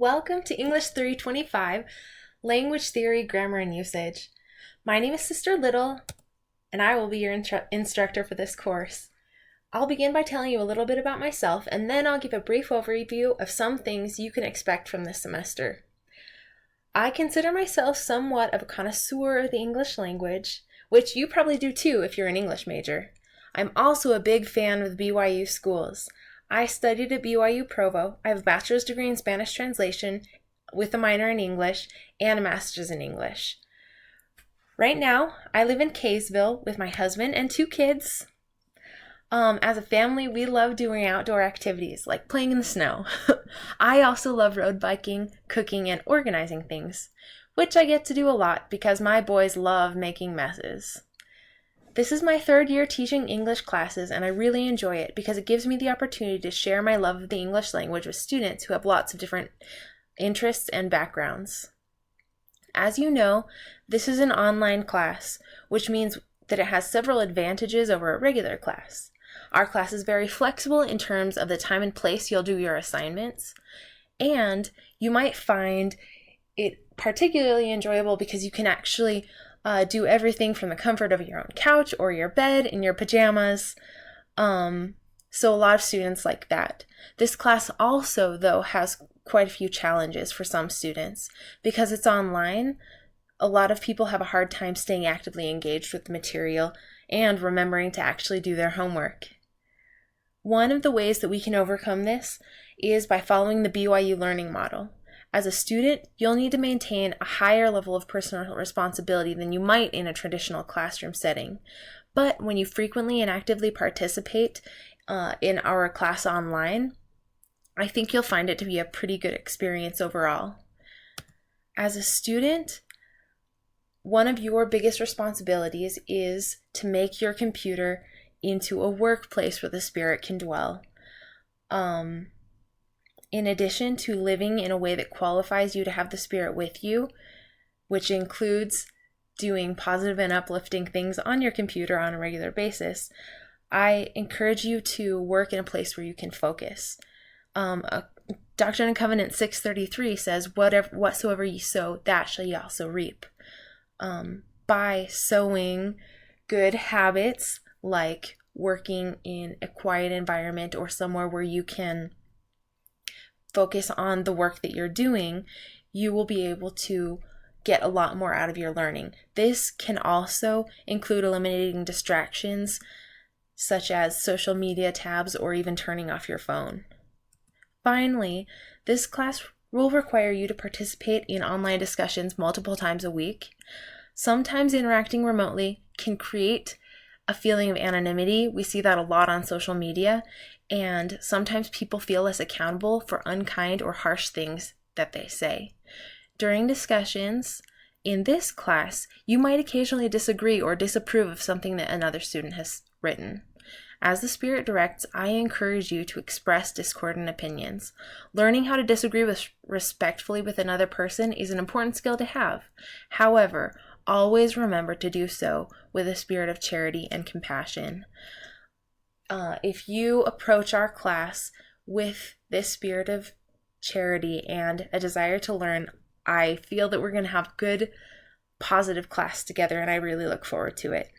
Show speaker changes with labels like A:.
A: Welcome to English 325, Language Theory, Grammar, and Usage. My name is Sister Little, and I will be your instructor for this course. I'll begin by telling you a little bit about myself, and then I'll give a brief overview of some things you can expect from this semester. I consider myself somewhat of a connoisseur of the English language, which you probably do too if you're an English major. I'm also a big fan of the BYU schools. I studied at BYU Provo. I have a bachelor's degree in Spanish translation with a minor in English and a master's in English. Right now, I live in Kaysville with my husband and 2 kids. As a family, we love doing outdoor activities like playing in the snow. I also love road biking, cooking, and organizing things, which I get to do a lot because my boys love making messes. This is my 3rd year teaching English classes, and I really enjoy it because it gives me the opportunity to share my love of the English language with students who have lots of different interests and backgrounds. As you know, this is an online class, which means that it has several advantages over a regular class. Our class is very flexible in terms of the time and place you'll do your assignments, and you might find it particularly enjoyable because you can actually do everything from the comfort of your own couch or your bed in your pajamas. So a lot of students like that. This class also, though, has quite a few challenges for some students. Because it's online, a lot of people have a hard time staying actively engaged with the material and remembering to actually do their homework. One of the ways that we can overcome this is by following the BYU learning model. As a student, you'll need to maintain a higher level of personal responsibility than you might in a traditional classroom setting. But when you frequently and actively participate in our class online, I think you'll find it to be a pretty good experience overall. As a student, one of your biggest responsibilities is to make your computer into a workplace where the spirit can dwell. In addition to living in a way that qualifies you to have the Spirit with you, which includes doing positive and uplifting things on your computer on a regular basis, I encourage you to work in a place where you can focus. Doctrine and Covenants 6:33 says, whatsoever ye sow, that shall ye also reap. By sowing good habits like working in a quiet environment or somewhere where you can focus on the work that you're doing, you will be able to get a lot more out of your learning. This can also include eliminating distractions such as social media tabs or even turning off your phone. Finally, this class will require you to participate in online discussions multiple times a week. Sometimes interacting remotely can create a feeling of anonymity. We see that a lot on social media, and sometimes people feel less accountable for unkind or harsh things that they say. During discussions in this class, you might occasionally disagree or disapprove of something that another student has written. As the Spirit directs, I encourage you to express discordant opinions. Learning how to disagree respectfully with another person is an important skill to have. However, always remember to do so with a spirit of charity and compassion. If you approach our class with this spirit of charity and a desire to learn, I feel that we're going to have good, positive class together, and I really look forward to it.